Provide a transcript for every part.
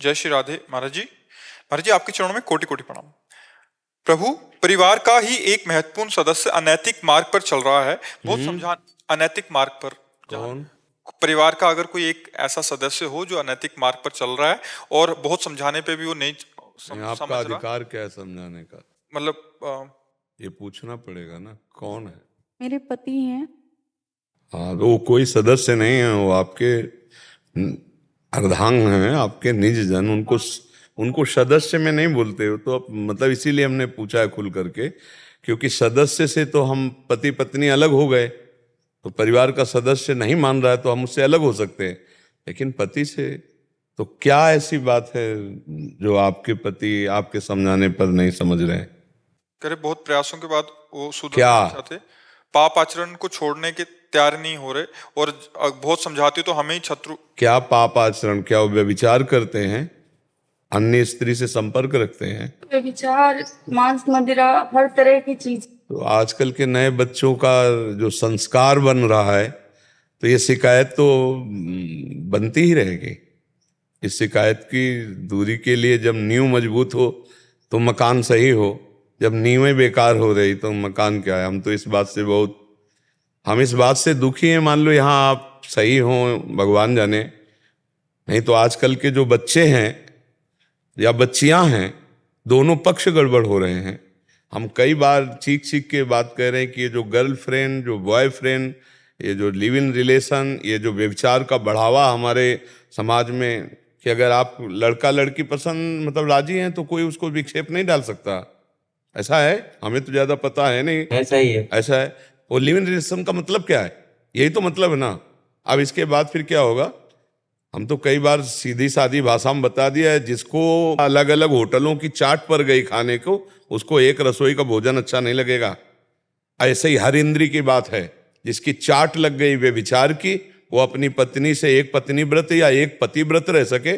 जय श्री राधे महाराज जी। महाराज जी, आपके चरणों में कोटि कोटि प्रणाम। प्रभु, परिवार का ही एक महत्वपूर्ण सदस्य अनैतिक मार्ग पर चल रहा है। बहुत समझा अनैतिक मार्ग पर कौन? परिवार का अगर कोई एक ऐसा सदस्य हो जो अनैतिक मार्ग पर चल रहा है और बहुत समझाने पे भी वो नहीं आपका समझ रहा, अधिकार क्या है समझाने का? मतलब ये पूछना पड़ेगा ना, कौन है? मेरे पति हैं। हाँ, वो कोई सदस्य नहीं है, वो आपके अर्धांग हैं, आपके निज जन। उनको सदस्य में नहीं बोलते हो तो मतलब इसीलिए हमने पूछा है खुल करके, क्योंकि सदस्य से तो हम पति पत्नी अलग हो गए, तो परिवार का सदस्य नहीं मान रहा है तो हम उससे अलग हो सकते हैं, लेकिन पति से तो क्या ऐसी बात है जो आपके पति आपके समझाने पर नहीं समझ रहे हैं? करे बहुत प्रयासों के बाद वो क्या? सुधरना चाहते, पाप आचरण को छोड़ने के तैयार नहीं हो रहे और बहुत समझाते तो हमें ही शत्रु। क्या पाप आचरण? क्या वो व्यभिचार करते हैं? अन्य स्त्री से संपर्क रखते हैं? व्यभिचार, मांस मदिरा, हर तरह की चीज। तो आजकल के नए बच्चों का जो संस्कार बन रहा है, तो ये शिकायत तो बनती ही रहेगी। इस शिकायत की दूरी के लिए जब नींव मजबूत हो तो मकान सही हो, जब नींवें बेकार हो रही तो मकान क्या है? हम तो इस बात से दुखी हैं। मान लो यहाँ आप सही हो, भगवान जाने, नहीं तो आजकल के जो बच्चे हैं या बच्चियां हैं, दोनों पक्ष गड़बड़ हो रहे हैं। हम कई बार चीख चीख के बात कर रहे हैं कि ये जो गर्लफ्रेंड, जो बॉयफ्रेंड, ये जो लिव इन रिलेशन, ये जो व्यभिचार का बढ़ावा हमारे समाज में, कि अगर आप लड़का लड़की पसंद मतलब राजी हैं तो कोई उसको विक्षेप नहीं डाल सकता। ऐसा है, हमें तो ज्यादा पता है नहीं। ऐसा ही है। ऐसा है। वो लिव इन रिलेशन का मतलब क्या है? यही तो मतलब है ना। अब इसके बाद फिर क्या होगा? हम तो कई बार सीधी सादी भाषा में बता दिया है, जिसको अलग अलग होटलों की चाट पर गई खाने को, उसको एक रसोई का भोजन अच्छा नहीं लगेगा। ऐसे ही हर इंद्री की बात है, जिसकी चाट लग गई व्यभिचार की, वो अपनी पत्नी से एक पत्नी व्रत या एक पति व्रत रह सके?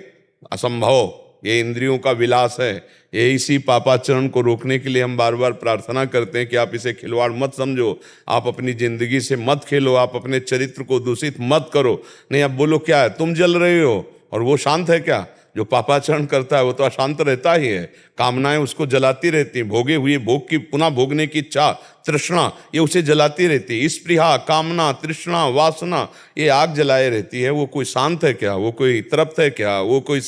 असंभव। ये इंद्रियों का विलास है। ये इसी पापाचरण को रोकने के लिए हम बार बार प्रार्थना करते हैं कि आप इसे खिलवाड़ मत समझो, आप अपनी जिंदगी से मत खेलो, आप अपने चरित्र को दूषित मत करो। नहीं, अब बोलो क्या है? तुम जल रहे हो और वो शांत है क्या? जो पापाचरण करता है वो तो अशांत रहता ही है। कामनाएं उसको जलाती रहती हैं, भोगे हुए भोग की पुनः भोगने की इच्छा, तृष्णा, ये उसे जलाती रहती है। स्पृहा, कामना, तृष्णा, वासना, ये आग जलाए रहती है। वो कोई शांत है क्या? वो कोई तृप्त है क्या? वो कोई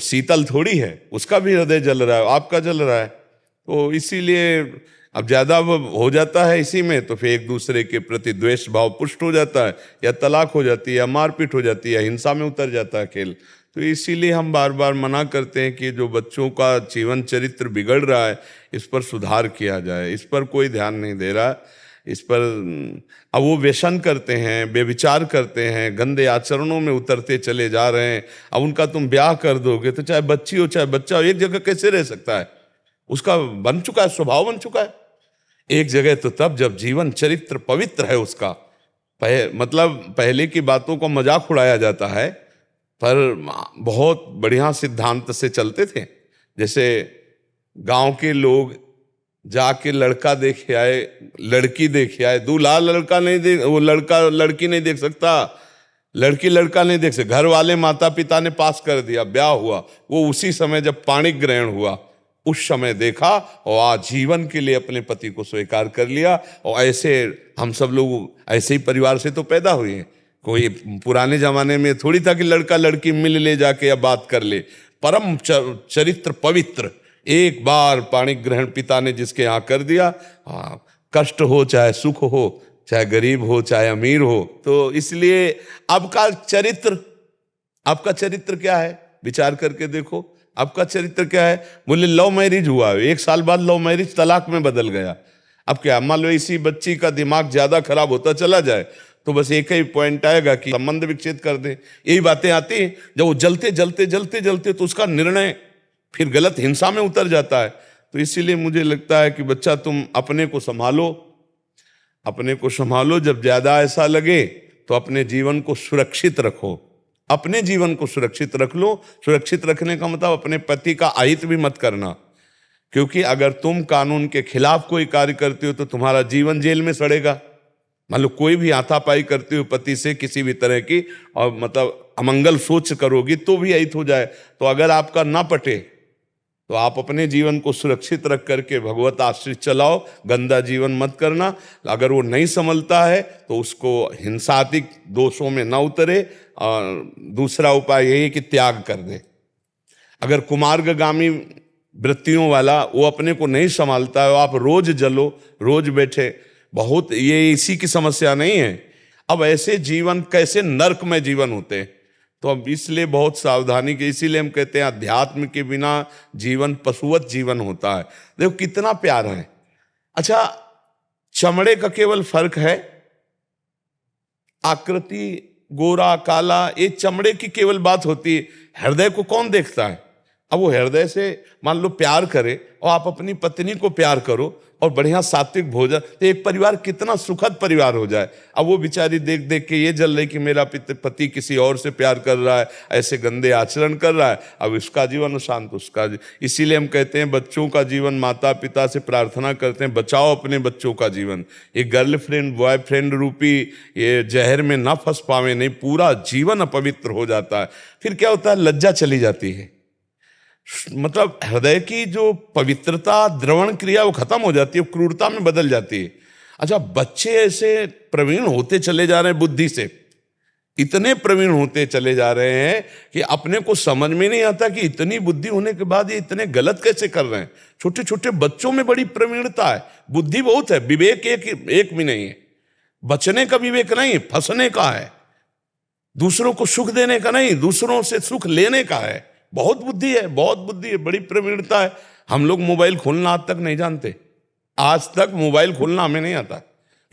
शीतल थोड़ी है। उसका भी हृदय जल रहा है, आपका जल रहा है। तो इसीलिए अब ज्यादा हो जाता है इसी में, तो फिर एक दूसरे के प्रति द्वेष भाव पुष्ट हो जाता है, या तलाक हो जाती है, या मारपीट हो जाती है, हिंसा में उतर जाता है खेल। तो इसीलिए हम बार बार मना करते हैं कि जो बच्चों का जीवन चरित्र बिगड़ रहा है, इस पर सुधार किया जाए। इस पर कोई ध्यान नहीं दे रहा। इस पर अब वो व्यसन करते हैं, व्यभिचार करते हैं, गंदे आचरणों में उतरते चले जा रहे हैं। अब उनका तुम ब्याह कर दोगे तो चाहे बच्ची हो चाहे बच्चा हो, एक जगह कैसे रह सकता है? उसका बन चुका है, स्वभाव बन चुका है। एक जगह तो तब जब जीवन चरित्र पवित्र है उसका। मतलब पहले की बातों को मजाक उड़ाया जाता है, पर बहुत बढ़िया सिद्धांत से चलते थे। जैसे गांव के लोग जाके लड़का देखे आए, लड़की देखे आए। दूल्हा लड़का नहीं देख, वो लड़का लड़की नहीं देख सकता, लड़की लड़का नहीं देख सकता। घर वाले माता पिता ने पास कर दिया, ब्याह हुआ, वो उसी समय जब पाणी ग्रहण हुआ उस समय देखा और आजीवन के लिए अपने पति को स्वीकार कर लिया। और ऐसे हम सब लोग ऐसे ही परिवार से तो पैदा हुए हैं। कोई पुराने जमाने में थोड़ी था कि लड़का लड़की मिल ले जाके या बात कर ले। परम चरित्र पवित्र, एक बार पाणी ग्रहण पिता ने जिसके यहाँ कर दिया, कष्ट हो चाहे सुख हो, चाहे गरीब हो चाहे अमीर हो। तो इसलिए आपका चरित्र क्या है? विचार करके देखो, आपका चरित्र क्या है? बोले लव मैरिज हुआ, 1 साल बाद लव मैरिज तलाक में बदल गया। अब क्या, मान लो इसी बच्ची का दिमाग ज्यादा खराब होता चला जाए तो बस एक ही पॉइंट आएगा कि संबंध विच्छेद कर दे। यही बातें आती हैं। जब वो जलते तो उसका निर्णय फिर गलत हिंसा में उतर जाता है। तो इसीलिए मुझे लगता है कि बच्चा तुम अपने को संभालो। जब ज्यादा ऐसा लगे तो अपने जीवन को सुरक्षित रखो, अपने जीवन को सुरक्षित रख लो। सुरक्षित रखने का मतलब अपने पति का अहित भी मत करना, क्योंकि अगर तुम कानून के खिलाफ कोई कार्य करते हो तो तुम्हारा जीवन जेल में सड़ेगा। मान लो कोई भी हाथापाई करते हो पति से किसी भी तरह की, और मतलब अमंगल सोच करोगी तो भी अहित हो जाए। तो अगर आपका ना पटे तो आप अपने जीवन को सुरक्षित रख करके भगवत आश्रित चलाओ, गंदा जीवन मत करना। अगर वो नहीं संभलता है तो उसको हिंसात्मक दोषों में ना उतरे। और दूसरा उपाय यही है कि त्याग कर दे। अगर कुमार्गगामी वृत्तियों वाला वो अपने को नहीं संभालता है, आप रोज जलो रोज बैठे, बहुत ये इसी की समस्या नहीं है। अब ऐसे जीवन कैसे नरकमय जीवन होते हैं। तो अब इसलिए बहुत सावधानी के, इसीलिए हम कहते हैं अध्यात्म के बिना जीवन पशुवत जीवन होता है। देखो कितना प्यार है। अच्छा, चमड़े का केवल फर्क है, आकृति गोरा काला, ये चमड़े की केवल बात होती है। हृदय को कौन देखता है? अब वो हृदय से मान लो प्यार करे और आप अपनी पत्नी को प्यार करो और बढ़िया सात्विक भोजन, तो एक परिवार कितना सुखद परिवार हो जाए। अब वो बेचारी देख देख के ये जल रही कि मेरा पति किसी और से प्यार कर रहा है, ऐसे गंदे आचरण कर रहा है, अब इसका जीवन शांत, उसका इसीलिए हम कहते हैं बच्चों का जीवन, माता पिता से प्रार्थना करते हैं बचाओ अपने बच्चों का जीवन। ये गर्लफ्रेंड बॉयफ्रेंड रूपी ये जहर में ना फंस पावे, नहीं पूरा जीवन अपवित्र हो जाता है। फिर क्या होता है, लज्जा चली जाती है, मतलब हृदय की जो पवित्रता द्रवण क्रिया वो खत्म हो जाती है, क्रूरता में बदल जाती है। अच्छा, बच्चे ऐसे प्रवीण होते चले जा रहे हैं, बुद्धि से इतने प्रवीण होते चले जा रहे हैं कि अपने को समझ में नहीं आता कि इतनी बुद्धि होने के बाद ये इतने गलत कैसे कर रहे हैं। छोटे छोटे बच्चों में बड़ी प्रवीणता है, बुद्धि बहुत है, विवेक एक भी नहीं है। बचने का विवेक नहीं, फंसने का है। दूसरों को सुख देने का नहीं, दूसरों से सुख लेने का है। बहुत बुद्धि है, बहुत बुद्धि है, बड़ी प्रवीणता है। हम लोग मोबाइल खोलना आज तक नहीं जानते, आज तक मोबाइल खोलना हमें नहीं आता,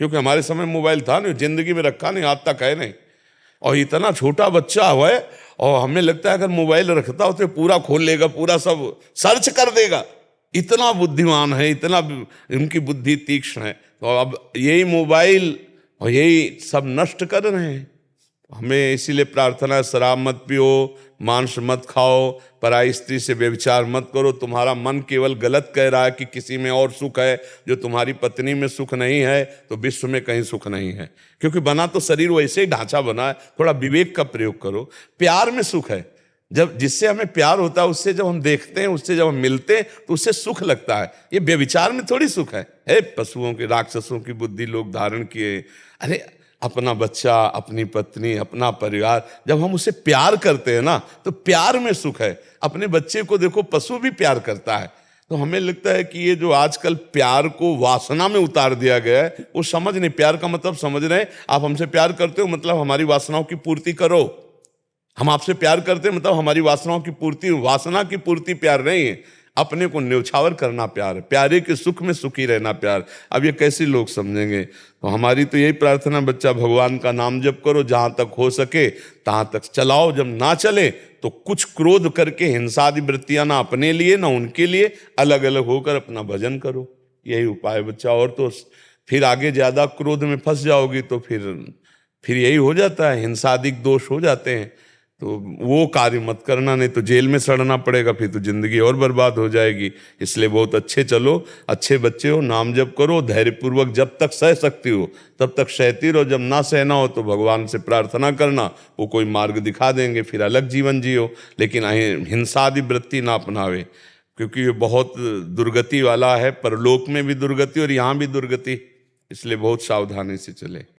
क्योंकि हमारे समय मोबाइल था नहीं, जिंदगी में रखा नहीं, आज तक है नहीं। और इतना छोटा बच्चा हुआ है और हमें लगता है अगर मोबाइल रखता हो तो पूरा खोल लेगा, पूरा सब सर्च कर देगा। इतना बुद्धिमान है, इतना उनकी बुद्धि तीक्ष्ण है। तो अब यही मोबाइल और यही सब नष्ट कर रहे हैं। हमें इसीलिए प्रार्थना है, शराब मत पियो, मांस मत खाओ, पराई स्त्री से व्यभिचार मत करो। तुम्हारा मन केवल गलत कह रहा है कि किसी में और सुख है, जो तुम्हारी पत्नी में सुख नहीं है तो विश्व में कहीं सुख नहीं है, क्योंकि बना तो शरीर वैसे ही ढांचा बना है। थोड़ा विवेक का प्रयोग करो। प्यार में सुख है, जब जिससे हमें प्यार होता है उससे जब हम देखते हैं, उससे जब हम मिलते हैं तो उससे सुख लगता है। ये व्यभिचार में थोड़ी सुख है पशुओं की, राक्षसों की बुद्धि लोग धारण किए। अरे अपना बच्चा, अपनी पत्नी, अपना परिवार, जब हम उसे प्यार करते हैं ना तो प्यार में सुख है। अपने बच्चे को देखो, पशु भी प्यार करता है। तो हमें लगता है कि ये जो आजकल प्यार को वासना में उतार दिया गया है, वो समझ नहीं। प्यार का मतलब समझ रहे हैं, आप हमसे प्यार करते हो मतलब हमारी वासनाओं की पूर्ति करो। हम आपसे प्यार करते हैं मतलब हमारी वासनाओं की पूर्ति, वासना की पूर्ति प्यार नहीं है। अपने को न्यौछावर करना प्यार है, प्यारे के सुख में सुखी रहना प्यार। अब ये कैसे लोग समझेंगे? तो हमारी तो यही प्रार्थना, बच्चा भगवान का नाम जप करो, जहाँ तक हो सके तहाँ तक चलाओ। जब ना चले तो कुछ क्रोध करके हिंसादि वृत्तियां ना अपने लिए ना उनके लिए, अलग अलग होकर अपना भजन करो। यही उपाय है बच्चा। और तो फिर आगे ज्यादा क्रोध में फंस जाओगी तो फिर यही हो जाता है, हिंसादिक दोष हो जाते हैं। तो वो कार्य मत करना, नहीं तो जेल में सड़ना पड़ेगा, फिर तो जिंदगी और बर्बाद हो जाएगी। इसलिए बहुत अच्छे चलो, अच्छे बच्चे हो, नाम जप करो, धैर्यपूर्वक जब तक सह सकती हो तब तक सहती रहो। जब ना सहना हो तो भगवान से प्रार्थना करना, वो कोई मार्ग दिखा देंगे, फिर अलग जीवन जियो। लेकिन हिंसादि वृत्ति ना अपनावे, क्योंकि ये बहुत दुर्गति वाला है। परलोक में भी दुर्गति और यहाँ भी दुर्गति, इसलिए बहुत सावधानी से चले।